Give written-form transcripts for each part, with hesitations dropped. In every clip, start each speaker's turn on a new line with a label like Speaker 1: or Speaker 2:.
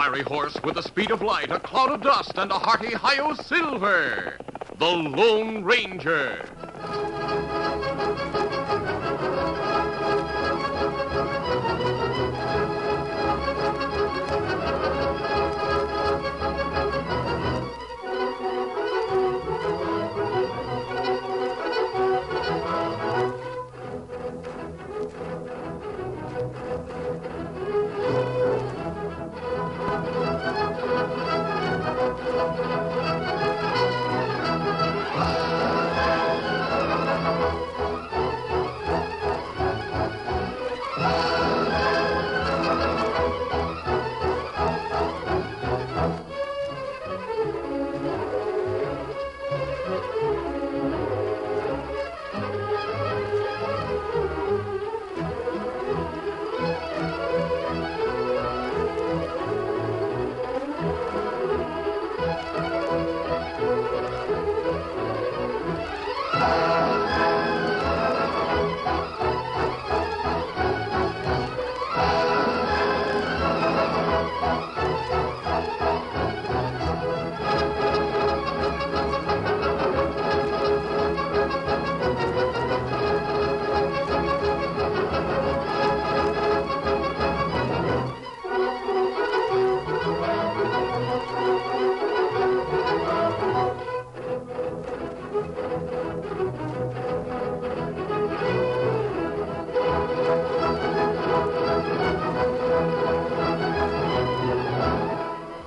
Speaker 1: fiery horse with the speed of light, a cloud of dust, and a hearty hi-yo silver, the Lone Ranger.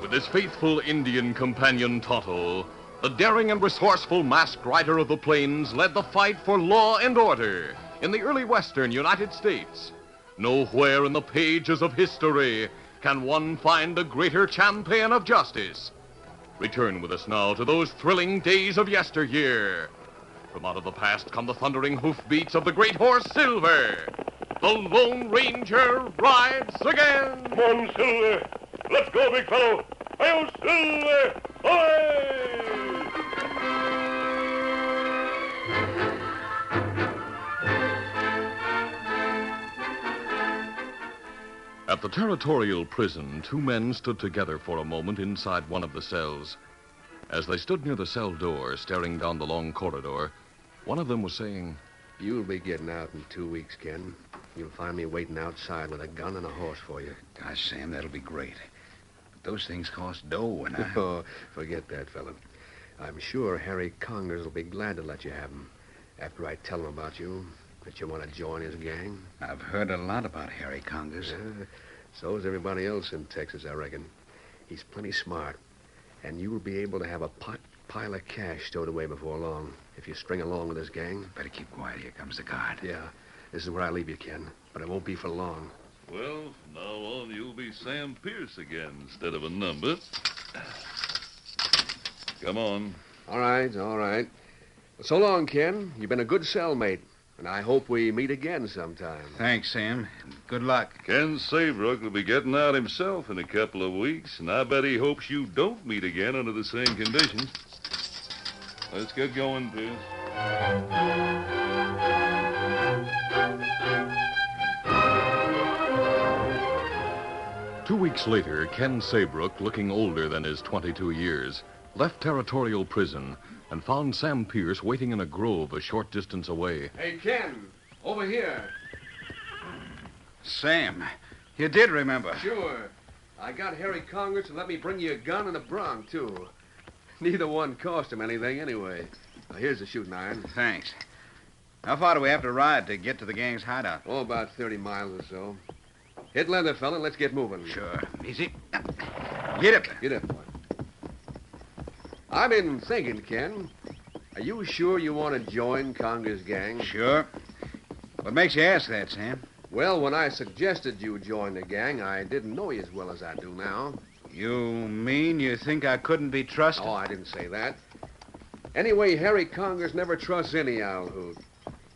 Speaker 1: With his faithful Indian companion Tonto, the daring and resourceful masked rider of the plains led the fight for law and order in the early western United States. Nowhere in the pages of history can one find a greater champion of justice. Return with us now to those thrilling days of yesteryear. From out of the past come the thundering hoofbeats of the great horse Silver. The Lone Ranger rides again.
Speaker 2: Come on, Silver. Let's go, big fellow. Hi-yo, Silver! Away!
Speaker 1: At the territorial prison, two men stood together for a moment inside one of the cells. As they stood near the cell door, staring down the long corridor, one of them was saying,
Speaker 3: "You'll be getting out in 2 weeks, Ken. You'll find me waiting outside with a gun and a horse for you."
Speaker 4: Gosh, Sam, that'll be great. But those things cost dough, and I...
Speaker 3: Oh, forget that, fella. I'm sure Harry Congers will be glad to let you have him after I tell him about you, that you want to join his gang.
Speaker 4: I've heard a lot about Harry Congers.
Speaker 3: So is everybody else in Texas, I reckon. He's plenty smart, and you'll be able to have a pile of cash stowed away before long if you string along with this gang.
Speaker 4: Better keep quiet. Here comes the guard.
Speaker 3: Yeah, this is where I leave you, Ken, but it won't be for long.
Speaker 2: Well, from now on, you'll be Sam Pierce again instead of a number. Come on.
Speaker 3: All right. Well, so long, Ken. You've been a good cellmate, and I hope we meet again sometime.
Speaker 4: Thanks, Sam. Good luck.
Speaker 2: Ken Saybrook will be getting out himself in a couple of weeks, and I bet he hopes you don't meet again under the same conditions. Let's get going, Pierce.
Speaker 1: 2 weeks later, Ken Saybrook, looking older than his 22 years, left territorial prison and found Sam Pierce waiting in a grove a short distance away.
Speaker 3: Hey, Ken, over here.
Speaker 4: Sam, you did remember.
Speaker 3: Sure. I got Harry Congers to let me bring you a gun and a bronc, too. Neither one cost him anything anyway. Now, here's the shooting iron.
Speaker 4: Thanks. How far do we have to ride to get to the gang's hideout?
Speaker 3: Oh, about 30 miles or so. Hit leather, fella. Let's get moving.
Speaker 4: Sure. Easy. Get up.
Speaker 3: Get up, boy. I've been thinking, Ken. Are you sure you want to join Congers' gang?
Speaker 4: Sure. What makes you ask that, Sam?
Speaker 3: Well, when I suggested you join the gang, I didn't know you as well as I do now.
Speaker 4: You mean you think I couldn't be trusted?
Speaker 3: Oh, I didn't say that. Anyway, Harry Congers never trusts any owl hoot.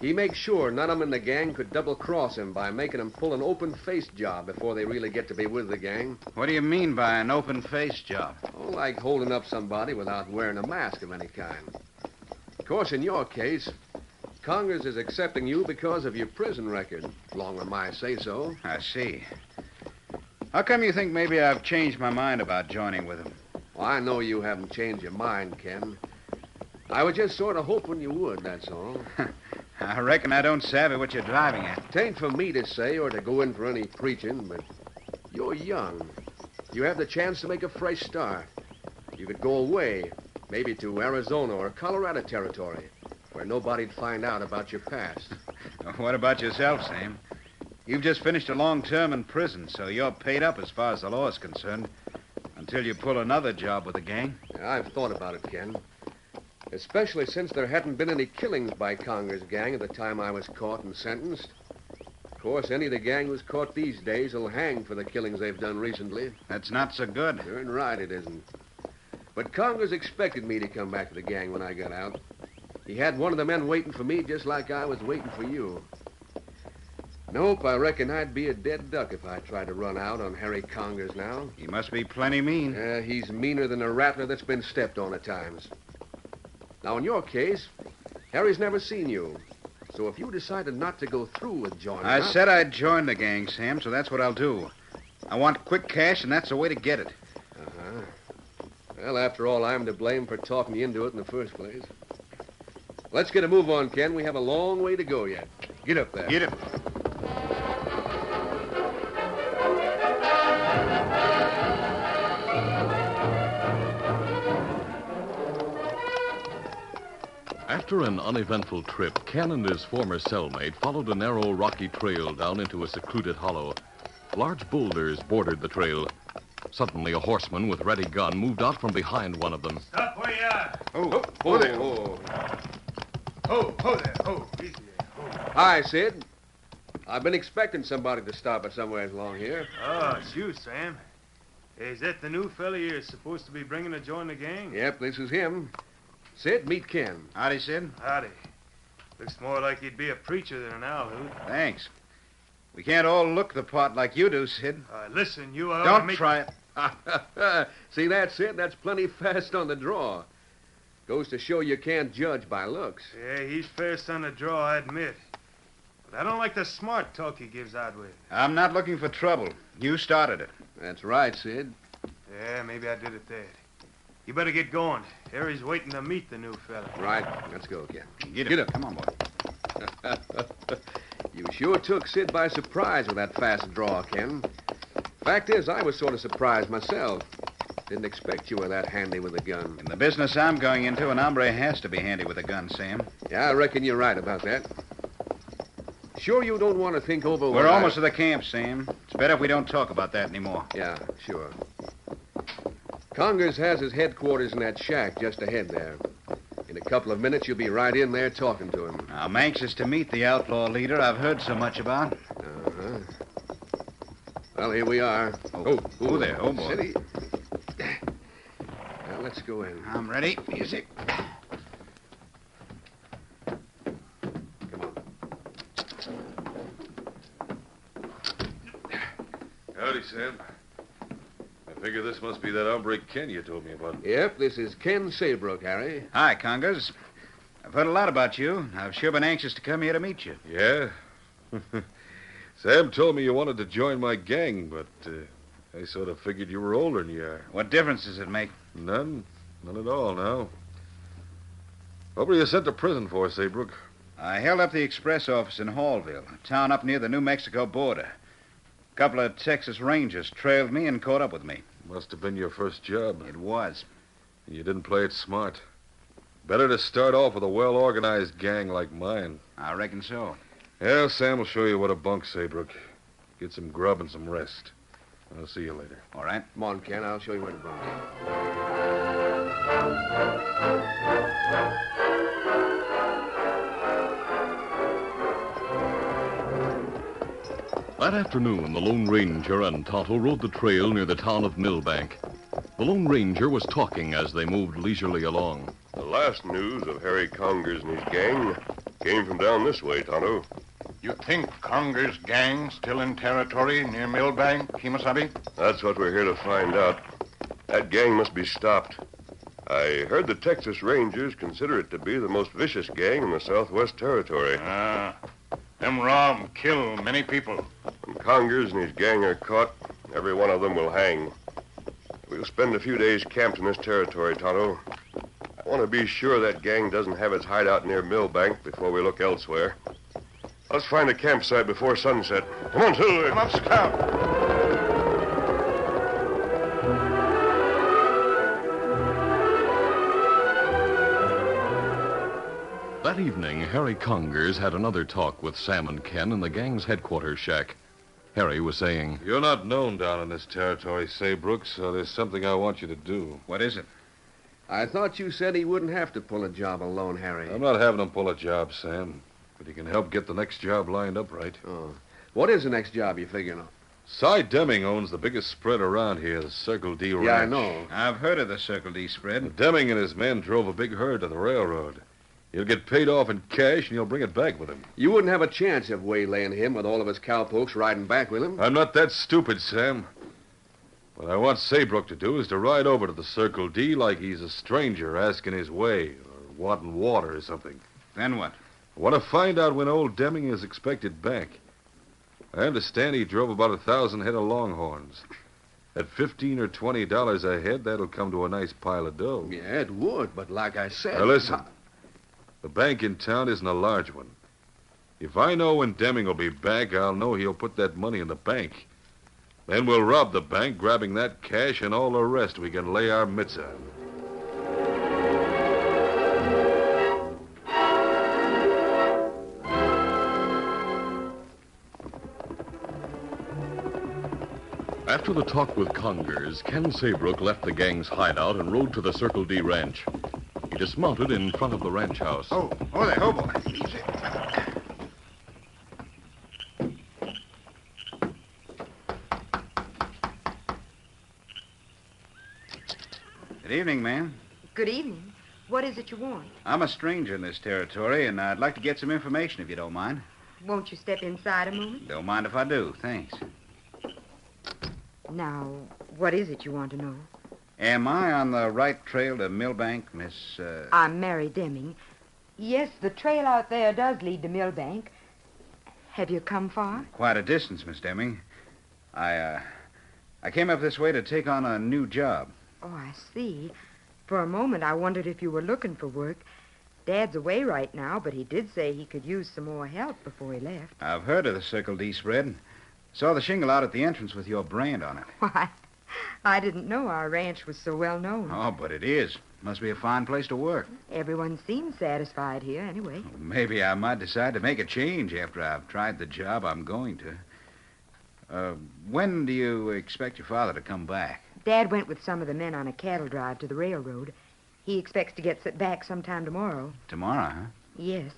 Speaker 3: He makes sure none of them in the gang could double-cross him by making him pull an open-faced job before they really get to be with the gang.
Speaker 4: What do you mean by an open-face job?
Speaker 3: Oh, like holding up somebody without wearing a mask of any kind. Of course, in your case, Congers is accepting you because of your prison record, long as I say so.
Speaker 4: I see. How come you think maybe I've changed my mind about joining with them?
Speaker 3: Well, I know you haven't changed your mind, Ken. I was just sort of hoping you would, that's all.
Speaker 4: I reckon I don't savvy what you're driving at.
Speaker 3: Tain't for me to say or to go in for any preaching, but you're young. You have the chance to make a fresh start. You could go away, maybe to Arizona or Colorado territory, where nobody'd find out about your past.
Speaker 4: What about yourself, Sam? You've just finished a long term in prison, so you're paid up as far as the law is concerned. Until you pull another job with the gang.
Speaker 3: Yeah, I've thought about it, Ken. Especially since there hadn't been any killings by Congers' gang at the time I was caught and sentenced. Of course, any of the gang who's caught these days will hang for the killings they've done recently.
Speaker 4: That's not so good.
Speaker 3: You're right, it isn't. But Congers expected me to come back to the gang when I got out. He had one of the men waiting for me just like I was waiting for you. Nope, I reckon I'd be a dead duck if I tried to run out on Harry Congers now.
Speaker 4: He must be plenty mean.
Speaker 3: He's meaner than a rattler that's been stepped on at times. Now, in your case, Harry's never seen you. So if you decided not to go through with joining
Speaker 4: I
Speaker 3: us...
Speaker 4: said I'd join the gang, Sam, so that's what I'll do. I want quick cash, and that's the way to get it.
Speaker 3: Uh-huh. Well, after all, I'm to blame for talking you into it in the first place. Let's get a move on, Ken. We have a long way to go yet. Get up there.
Speaker 4: Get it.
Speaker 1: After an uneventful trip, Ken and his former cellmate followed a narrow, rocky trail down into a secluded hollow. Large boulders bordered the trail. Suddenly, a horseman with ready gun moved out from behind one of them.
Speaker 5: Stop where you are.
Speaker 3: Oh, there. Oh.
Speaker 5: Ho there. Ho. Easy there. Ho.
Speaker 3: Hi, Sid. I've been expecting somebody to stop at somewhere along here.
Speaker 5: Oh, it's you, Sam. Is that the new fella you're supposed to be bringing to join the gang?
Speaker 3: Yep, this is him. Sid, meet Ken.
Speaker 4: Howdy, Sid.
Speaker 5: Howdy. Looks more like you'd be a preacher than an owl hoot.
Speaker 4: Thanks. We can't all look the part like you do, Sid.
Speaker 5: Listen, you are...
Speaker 4: Don't try it.
Speaker 3: See that, Sid? That's plenty fast on the draw. Goes to show you can't judge by looks.
Speaker 5: Yeah, he's fast on the draw, I admit. But I don't like the smart talk he gives out with.
Speaker 4: I'm not looking for trouble. You started it.
Speaker 3: That's right, Sid.
Speaker 5: Yeah, maybe I did it that. You better get going. Harry's waiting to meet the new fella.
Speaker 3: Right. Let's go, Ken.
Speaker 4: Get up. Come on, boy.
Speaker 3: You sure took Sid by surprise with that fast draw, Ken. Fact is, I was sort of surprised myself. Didn't expect you were that handy with a gun.
Speaker 4: In the business I'm going into, an hombre has to be handy with a gun, Sam.
Speaker 3: Yeah, I reckon you're right about that. Sure you don't want to think over...
Speaker 4: We're almost to the camp, Sam. It's better if we don't talk about that anymore.
Speaker 3: Yeah, sure. Congers has his headquarters in that shack just ahead there. In a couple of minutes, you'll be right in there talking to him.
Speaker 4: I'm anxious to meet the outlaw leader I've heard so much about.
Speaker 3: Uh-huh. Well, here we are.
Speaker 4: Oh, there. Oh, boy.
Speaker 3: Steady. Now, let's go in.
Speaker 4: I'm ready. Music.
Speaker 3: Come on.
Speaker 2: Howdy, Sam. I figure this must be that hombre Ken you told me about.
Speaker 3: Yep, this is Ken Saybrook, Harry.
Speaker 4: Hi, Congers. I've heard a lot about you. I've sure been anxious to come here to meet you.
Speaker 2: Yeah? Sam told me you wanted to join my gang, but I sort of figured you were older than you are.
Speaker 4: What difference does it make?
Speaker 2: None. None at all, now. What were you sent to prison for, Saybrook?
Speaker 4: I held up the express office in Hallville, a town up near the New Mexico border. A couple of Texas Rangers trailed me and caught up with me.
Speaker 2: Must have been your first job.
Speaker 4: It was.
Speaker 2: You didn't play it smart. Better to start off with a well-organized gang like mine.
Speaker 4: I reckon so.
Speaker 2: Yeah, Sam will show you what a bunk, Saybrook. Get some grub and some rest. I'll see you later.
Speaker 4: All right.
Speaker 3: Come on, Ken. I'll show you where to bunk.
Speaker 1: That afternoon, the Lone Ranger and Tonto rode the trail near the town of Millbank. The Lone Ranger was talking as they moved leisurely along.
Speaker 6: The last news of Harry Congers and his gang came from down this way, Tonto.
Speaker 7: You think Congers' gang still in territory near Millbank, Kimasabi?
Speaker 6: That's what we're here to find out. That gang must be stopped. I heard the Texas Rangers consider it to be the most vicious gang in the Southwest Territory.
Speaker 7: Them rob, kill many people.
Speaker 6: When Congers and his gang are caught, Every one of them will hang. We'll spend a few days camped in this territory, Tonto. I want to be sure that gang doesn't have its hideout near Millbank before we look elsewhere. Let's find a campsite before sunset. Come on, Silver.
Speaker 7: Come up, Scout.
Speaker 1: That evening, Harry Congers had another talk with Sam and Ken in the gang's headquarters shack. Harry was saying,
Speaker 2: You're not known down in this territory, Saybrook, so there's something I want you to do.
Speaker 4: What is it?
Speaker 3: I thought you said he wouldn't have to pull a job alone, Harry.
Speaker 2: I'm not having him pull a job, Sam, but he can help get the next job lined up right.
Speaker 3: Oh. What is the next job you're figuring on?
Speaker 2: Cy Deming owns the biggest spread around here, the Circle D Ranch.
Speaker 3: Yeah, I know.
Speaker 4: I've heard of the Circle D spread.
Speaker 2: Deming and his men drove a big herd to the railroad. He'll get paid off in cash, and he'll bring it back with him.
Speaker 3: You wouldn't have a chance of waylaying him with all of his cowpokes riding back with him.
Speaker 2: I'm not that stupid, Sam. What I want Saybrook to do is to ride over to the Circle D like he's a stranger asking his way or wanting water or something.
Speaker 4: Then what?
Speaker 2: I want to find out when old Deming is expected back. I understand he drove about 1,000 head of longhorns. At $15 or $20 a head, that'll come to a nice pile of dough.
Speaker 3: Yeah, it would, but like I said...
Speaker 2: Now, listen. The bank in town isn't a large one. If I know when Deming will be back, I'll know he'll put that money in the bank. Then we'll rob the bank, grabbing that cash and all the rest we can lay our mitts on.
Speaker 1: After the talk with Congers, Ken Saybrook left the gang's hideout and rode to the Circle D Ranch. He dismounted in front of the ranch house.
Speaker 4: Oh there, hobo. Easy. Good evening, ma'am.
Speaker 8: Good evening. What is it you want?
Speaker 4: I'm a stranger in this territory, and I'd like to get some information if you don't mind.
Speaker 8: Won't you step inside a moment?
Speaker 4: Don't mind if I do, thanks.
Speaker 8: Now, what is it you want to know?
Speaker 4: Am I on the right trail to Millbank, Miss...
Speaker 8: I'm Mary Deming. Yes, the trail out there does lead to Millbank. Have you come far?
Speaker 4: Quite a distance, Miss Deming. I came up this way to take on a new job.
Speaker 8: Oh, I see. For a moment, I wondered if you were looking for work. Dad's away right now, but he did say he could use some more help before he left.
Speaker 4: I've heard of the Circle D spread. Saw the shingle out at the entrance with your brand on it.
Speaker 8: Why, I didn't know our ranch was so well known.
Speaker 4: Oh, but it is. Must be a fine place to work.
Speaker 8: Everyone seems satisfied here, anyway.
Speaker 4: Maybe I might decide to make a change after I've tried the job I'm going to. When do you expect your father to come back?
Speaker 8: Dad went with some of the men on a cattle drive to the railroad. He expects to get back sometime tomorrow.
Speaker 4: Tomorrow, huh?
Speaker 8: Yes.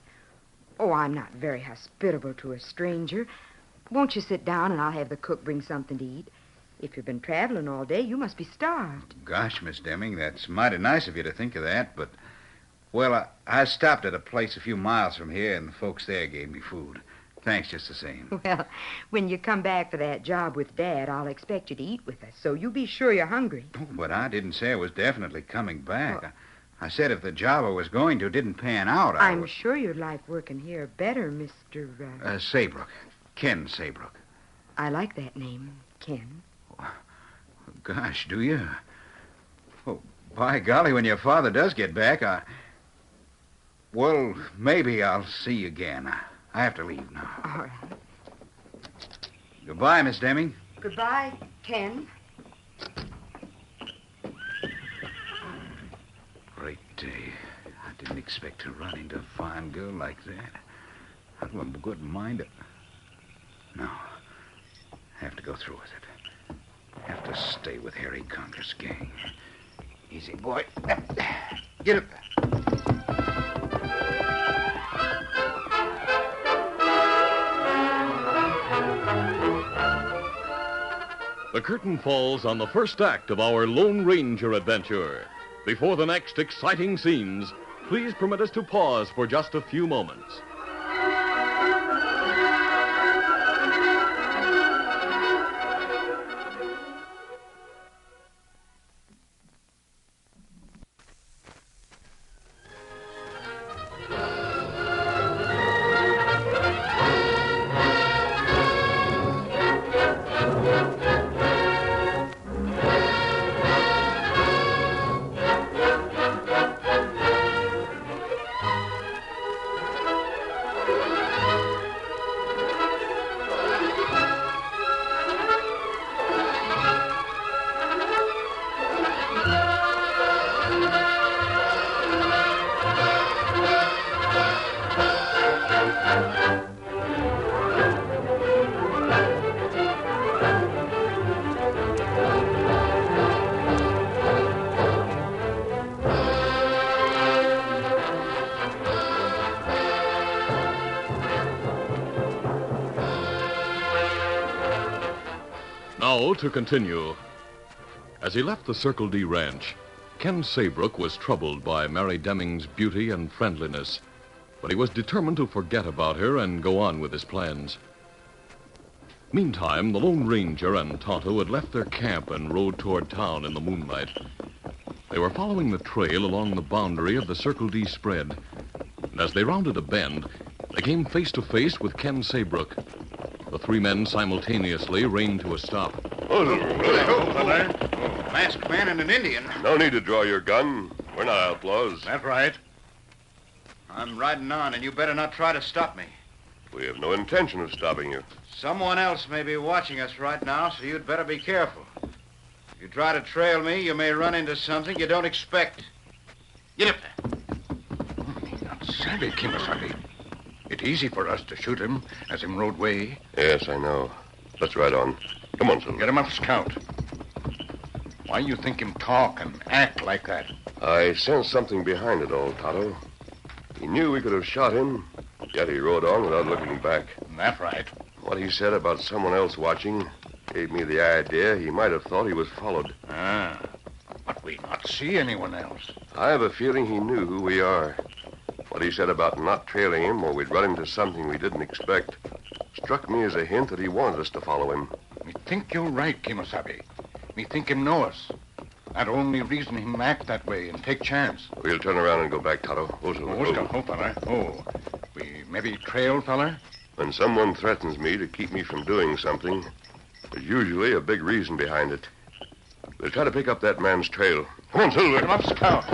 Speaker 8: Oh, I'm not very hospitable to a stranger. Won't you sit down and I'll have the cook bring something to eat? If you've been traveling all day, you must be starved.
Speaker 4: Gosh, Miss Deming, that's mighty nice of you to think of that, but... Well, I stopped at a place a few miles from here, and the folks there gave me food. Thanks just the same.
Speaker 8: Well, when you come back for that job with Dad, I'll expect you to eat with us, so you be sure you're hungry.
Speaker 4: Oh, but I didn't say I was definitely coming back. Well, I said if the job I was going to didn't pan out,
Speaker 8: I'm sure you'd like working here better, Mr.
Speaker 4: Saybrook. Ken Saybrook.
Speaker 8: I like that name, Ken.
Speaker 4: Gosh, do you? Oh, by golly, when your father does get back, well, maybe I'll see you again. I have to leave now.
Speaker 8: All right.
Speaker 4: Goodbye, Miss Deming.
Speaker 8: Goodbye, Ken.
Speaker 4: Great day. I didn't expect to run into a fine girl like that. I wouldn't mind it. No. Have to go through with it. Have to stay with Harry Congers' gang. Easy, boy. Get up.
Speaker 1: The curtain falls on the first act of our Lone Ranger adventure. Before the next exciting scenes, please permit us to pause for just a few moments. Now to continue. As he left the Circle D ranch, Ken Saybrook was troubled by Mary Deming's beauty and friendliness, but he was determined to forget about her and go on with his plans. Meantime, the Lone Ranger and Tonto had left their camp and rode toward town in the moonlight. They were following the trail along the boundary of the Circle D spread, and as they rounded a bend, they came face to face with Ken Saybrook. The three men simultaneously reined to a stop.
Speaker 7: Masked man and an Indian.
Speaker 6: No need to draw your gun. We're not outlaws.
Speaker 7: That's right. I'm riding on, and you better not try to stop me.
Speaker 6: We have no intention of stopping you.
Speaker 7: Someone else may be watching us right now, so you'd better be careful. If you try to trail me, you may run into something you don't expect. Get up there.
Speaker 4: He's not savvy, Kimasabi. It's easy for us to shoot him as him rode way.
Speaker 6: Yes, I know. Let's ride on. Come on, Silver.
Speaker 4: Get him up, Scout. Why you think him talk and act like that?
Speaker 6: I sensed something behind it all, Tonto. He knew we could have shot him, yet he rode on without looking back.
Speaker 4: That's right.
Speaker 6: What he said about someone else watching gave me the idea he might have thought he was followed.
Speaker 4: But we not see anyone else.
Speaker 6: I have a feeling he knew who we are. What he said about not trailing him or we'd run into something we didn't expect struck me as a hint that he wanted us to follow him.
Speaker 4: Me think you're right, Kimasabi. Me think him know us. That only reason him act that way and take chance.
Speaker 6: We'll turn around and go back, Tonto.
Speaker 4: Fella. We maybe trail, fella?
Speaker 6: When someone threatens me to keep me from doing something, there's usually a big reason behind it. We'll try to pick up that man's trail. Come on, Silver.
Speaker 4: Come up, Scout.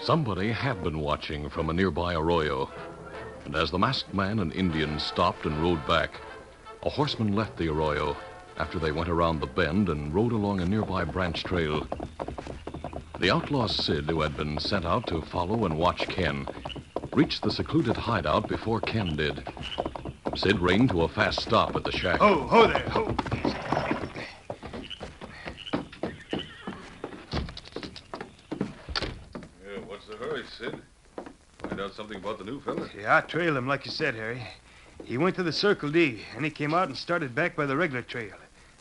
Speaker 1: Somebody had been watching from a nearby arroyo, and as the masked man and Indian stopped and rode back, a horseman left the arroyo after they went around the bend and rode along a nearby branch trail. The outlaw Sid, who had been sent out to follow and watch Ken, reached the secluded hideout before Ken did. Sid reined to a fast stop at the shack.
Speaker 5: Ho there, ho.
Speaker 2: What's the hurry, Sid? Find out something about the new fella?
Speaker 5: Yeah, I trailed him like you said, Harry. He went to the Circle D, and he came out and started back by the regular trail.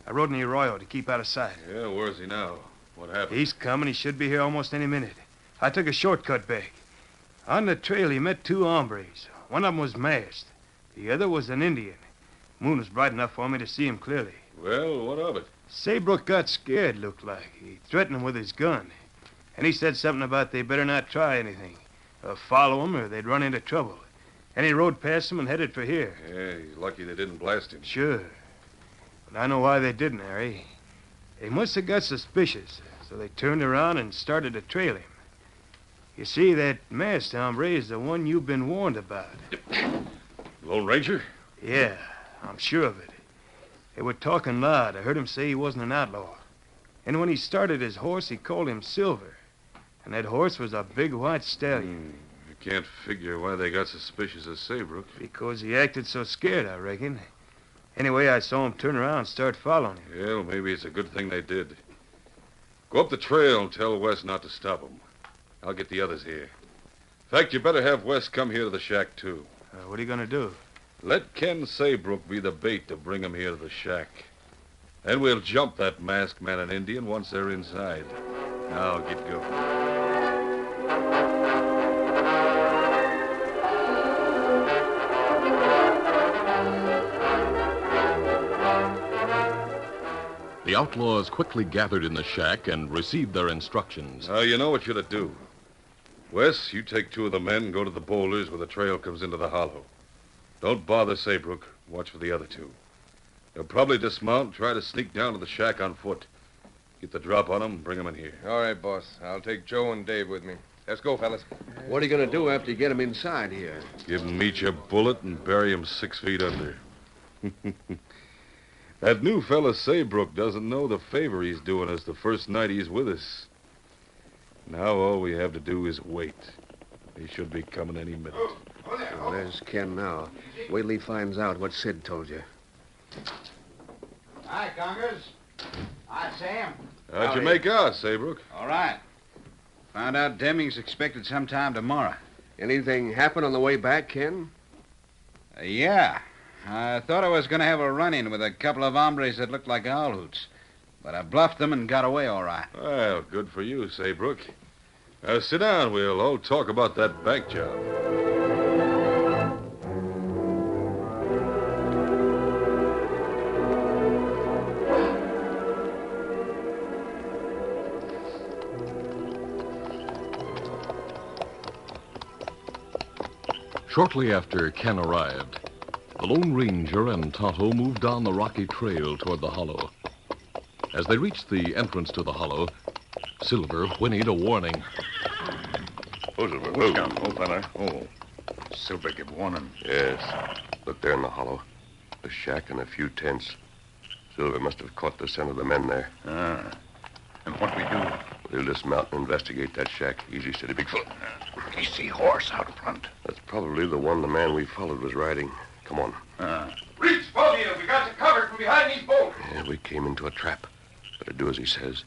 Speaker 5: I rode in the arroyo to keep out of sight.
Speaker 2: Yeah, where is he now? What happened?
Speaker 5: He's coming. He should be here almost any minute. I took a shortcut back. On the trail, he met two hombres. One of them was masked. The other was an Indian. Moon was bright enough for me to see him clearly.
Speaker 2: Well, what of it?
Speaker 5: Saybrook got scared, looked like. He threatened him with his gun. And he said something about they better not try anything. Or follow him or they'd run into trouble. And he rode past him and headed for here.
Speaker 2: Yeah, he's lucky they didn't blast him.
Speaker 5: Sure. But I know why they didn't, Harry. They must have got suspicious, so they turned around and started to trail him. You see, that masked hombre is the one you've been warned about.
Speaker 2: Lone Ranger?
Speaker 5: Yeah, I'm sure of it. They were talking loud. I heard him say he wasn't an outlaw. And when he started his horse, he called him Silver. And that horse was a big white stallion.
Speaker 2: I can't figure why they got suspicious of Saybrook.
Speaker 5: Because he acted so scared, I reckon. Anyway, I saw him turn around and start following him.
Speaker 2: Yeah, well, maybe it's a good thing they did. Go up the trail and tell Wes not to stop him. I'll get the others here. In fact, you better have Wes come here to the shack, too.
Speaker 5: What are you going to do?
Speaker 2: Let Ken Saybrook be the bait to bring him here to the shack. Then we'll jump that masked man and Indian once they're inside. Now get going.
Speaker 1: The outlaws quickly gathered in the shack and received their instructions.
Speaker 2: You know what you're to do. Wes, you take two of the men and go to the boulders where the trail comes into the hollow. Don't bother Saybrook. Watch for the other two. They'll probably dismount and try to sneak down to the shack on foot. Get the drop on them and bring them in here.
Speaker 3: All right, boss. I'll take Joe and Dave with me. Let's go, fellas. What are you going to do after you get them inside here?
Speaker 2: Give them each a bullet and bury them 6 feet under. That new fella Saybrook doesn't know the favor he's doing us the first night he's with us. Now all we have to do is wait. He should be coming any minute.
Speaker 3: Well, there's Ken now. Wait till he finds out what Sid told you.
Speaker 7: Hi, Congers. Hi, Sam.
Speaker 2: How'd you make out, Saybrook?
Speaker 7: All right. Found out Deming's expected sometime tomorrow.
Speaker 3: Anything happen on the way back, Ken?
Speaker 7: Yeah. I thought I was going to have a run-in with a couple of hombres that looked like owl hoots. But I bluffed them and got away all right.
Speaker 2: Well, good for you, Saybrook. Sit down. We'll all talk about that bank job.
Speaker 1: Shortly after Ken arrived, the Lone Ranger and Tonto moved down the rocky trail toward the hollow. As they reached the entrance to the hollow, Silver whinnied a warning.
Speaker 6: Oh, Silver.
Speaker 4: Look out, old fella. Oh, Silver give warning.
Speaker 6: Yes. Look there in the hollow. A shack and a few tents. Silver must have caught the scent of the men there.
Speaker 4: And what we do?
Speaker 6: We'll dismount and investigate that shack. Easy, steady, big fella.
Speaker 4: We see horse out front.
Speaker 6: That's probably the one the man we followed was riding. Come on.
Speaker 3: Reach, both of you. We got you covered from behind these bolts.
Speaker 6: Yeah, we came into a trap. Better do as he says.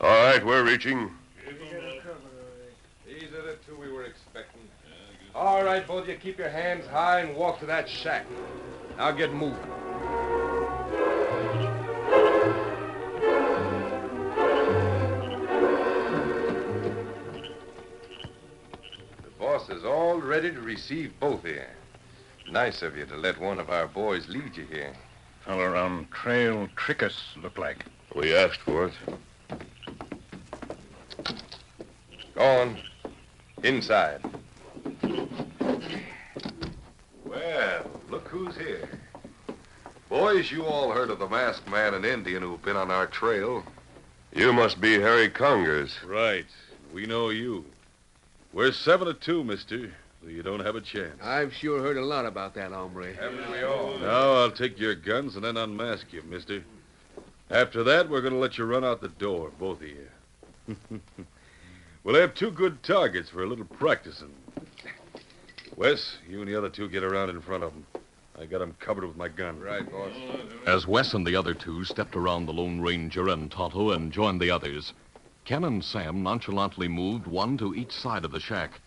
Speaker 6: All right, we're reaching.
Speaker 3: These are the two we were expecting. All right, both of you, keep your hands high and walk to that shack. Now get moving.
Speaker 9: The boss is all ready to receive both of you. Nice of you to let one of our boys lead you here.
Speaker 4: Fella around trail trick us, look like.
Speaker 6: We asked for it.
Speaker 9: Go on. Inside.
Speaker 2: Well, look who's here. Boys, you all heard of the masked man and Indian who've been on our trail.
Speaker 6: You must be Harry Congers.
Speaker 2: Right. We know you. We're 7-2, mister, so you don't have a chance.
Speaker 3: I've sure heard a lot about that hombre.
Speaker 9: Haven't we all?
Speaker 2: Now I'll take your guns and then unmask you, mister. After that, we're going to let you run out the door, both of you. We'll have two good targets for a little practicing. Wes, you and the other two get around in front of them. I got them covered with my gun.
Speaker 9: Right, boss.
Speaker 1: As Wes and the other two stepped around the Lone Ranger and Tonto and joined the others, Ken and Sam nonchalantly moved one to each side of the shack.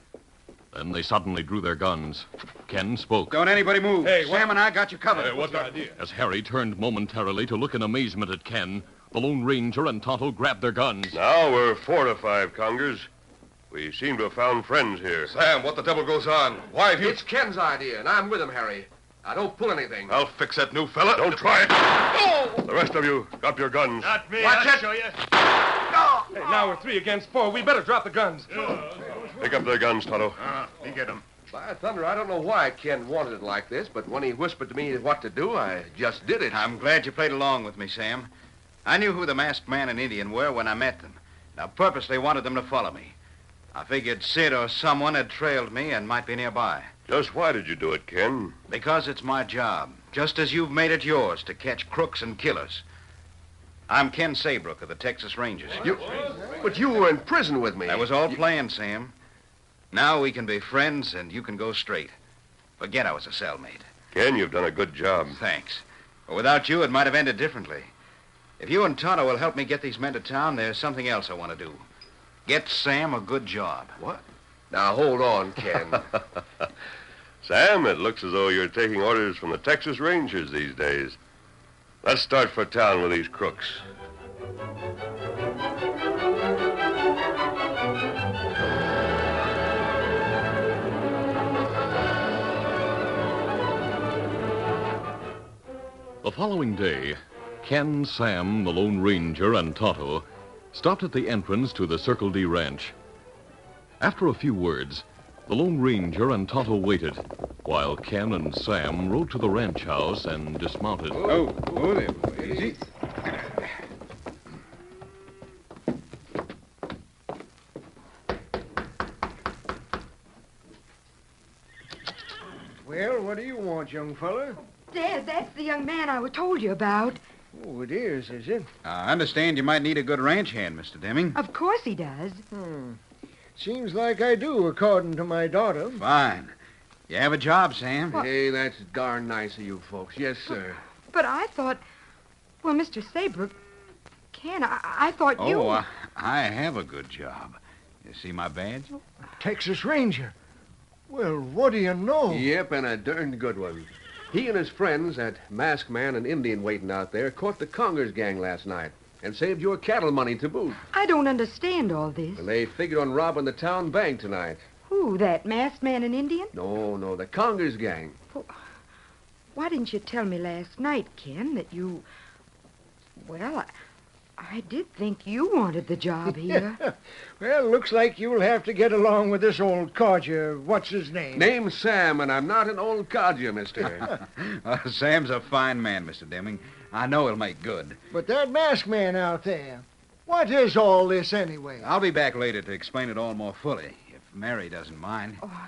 Speaker 1: Then they suddenly drew their guns. Ken spoke.
Speaker 7: Don't anybody move.
Speaker 3: Hey,
Speaker 7: Sam and I got you covered.
Speaker 2: what's the idea?
Speaker 1: As Harry turned momentarily to look in amazement at Ken, the Lone Ranger and Tonto grabbed their guns.
Speaker 6: Now we're 4-5, Congers. We seem to have found friends here.
Speaker 9: Sam, what the devil goes on? Why have you...
Speaker 3: It's Ken's idea, and I'm with him, Harry. Now, don't pull anything.
Speaker 2: I'll fix that new fella.
Speaker 6: Don't try it. The rest of you, drop your guns.
Speaker 5: Not me.
Speaker 3: Watch
Speaker 5: I'll
Speaker 3: it.
Speaker 5: show you.
Speaker 3: Hey, now we're 3 against 4. We better drop the guns.
Speaker 6: Pick up their guns, Tonto.
Speaker 4: We get him.
Speaker 3: By thunder, I don't know why Ken wanted it like this, but when he whispered to me what to do, I just did it.
Speaker 7: I'm glad you played along with me, Sam. I knew who the masked man and Indian were when I met them. I purposely wanted them to follow me. I figured Sid or someone had trailed me and might be nearby.
Speaker 6: Just why did you do it, Ken?
Speaker 7: Because it's my job, just as you've made it yours to catch crooks and killers. I'm Ken Saybrook of the Texas Rangers.
Speaker 3: But you were in prison with me.
Speaker 7: That was all planned, Sam. Now we can be friends and you can go straight. Forget I was a cellmate.
Speaker 6: Ken, you've done a good job.
Speaker 7: Thanks. But without you, it might have ended differently. If you and Tonto will help me get these men to town, there's something else I want to do. Get Sam a good job.
Speaker 3: What? Now, hold on, Ken.
Speaker 6: Sam, it looks as though you're taking orders from the Texas Rangers these days. Let's start for town with these crooks.
Speaker 1: The following day, Ken, Sam, the Lone Ranger, and Tonto stopped at the entrance to the Circle D Ranch. After a few words, the Lone Ranger and Tonto waited, while Ken and Sam rode to the ranch house and dismounted.
Speaker 7: Oh, there. Easy.
Speaker 5: Well, what do you want, young fella?
Speaker 8: Dad, that's the young man I told you about.
Speaker 5: Oh, it is it?
Speaker 7: I understand you might need a good ranch hand, Mr. Deming.
Speaker 8: Of course he does.
Speaker 5: Seems like I do, according to my daughter.
Speaker 7: Fine. You have a job, Sam.
Speaker 3: Hey, that's darn nice of you folks. Yes, sir.
Speaker 8: But I thought... Well, Mr. Saybrook, Ken, I thought you...
Speaker 7: Oh, I have a good job.
Speaker 4: You see my badge?
Speaker 10: Texas Ranger. Well, what do you know?
Speaker 3: Yep, and a darned good one. He and his friends, that masked man and Indian waiting out there, caught the Congers gang last night and saved your cattle money to boot.
Speaker 8: I don't understand all this.
Speaker 3: Well, they figured on robbing the town bank tonight.
Speaker 8: Who, that masked man and Indian?
Speaker 3: No, the Congers gang.
Speaker 8: Why didn't you tell me last night, Ken, that you... Well, I did think you wanted the job here.
Speaker 10: Well, looks like you'll have to get along with this old codger. What's his name?
Speaker 3: Name's Sam, and I'm not an old codger, mister.
Speaker 4: Sam's a fine man, Mr. Deming. I know he'll make good.
Speaker 10: But that masked man out there, what is all this anyway?
Speaker 4: I'll be back later to explain it all more fully, if Mary doesn't mind.
Speaker 8: Oh,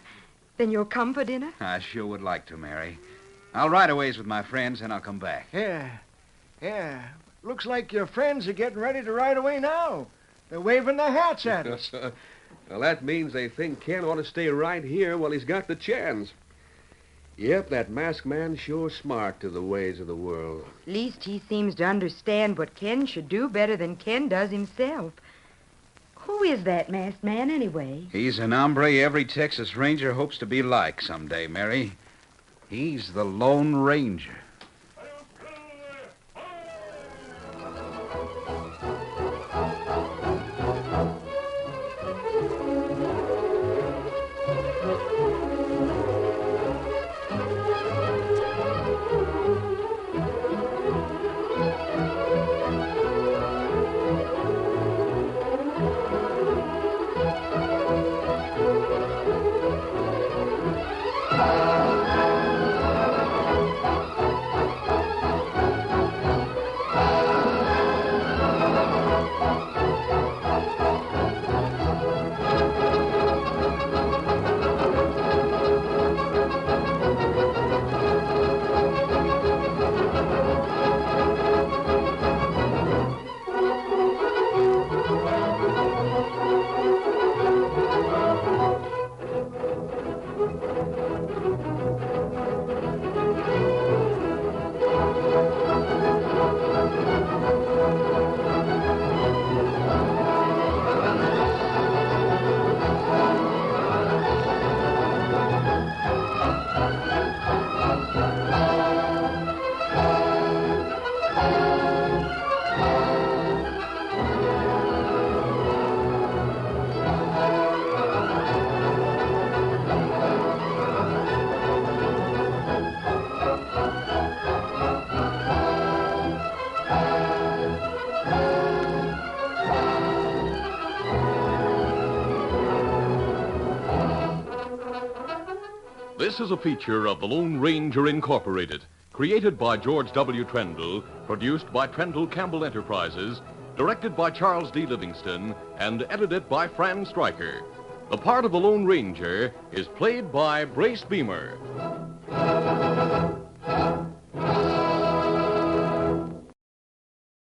Speaker 8: then you'll come for dinner?
Speaker 4: I sure would like to, Mary. I'll ride a ways with my friends, and I'll come back.
Speaker 10: Yeah. Looks like your friends are getting ready to ride away now. They're waving their hats at us.
Speaker 3: Well, that means they think Ken ought to stay right here while he's got the chance. Yep, that masked man's sure smart to the ways of the world.
Speaker 8: At least he seems to understand what Ken should do better than Ken does himself. Who is that masked man, anyway?
Speaker 4: He's an hombre every Texas Ranger hopes to be like someday, Mary. He's the Lone Ranger.
Speaker 1: This is a feature of the Lone Ranger Incorporated, created by George W. Trendle, produced by Trendle Campbell Enterprises, directed by Charles D. Livingston, and edited by Fran Stryker. The part of the Lone Ranger is played by Brace Beamer.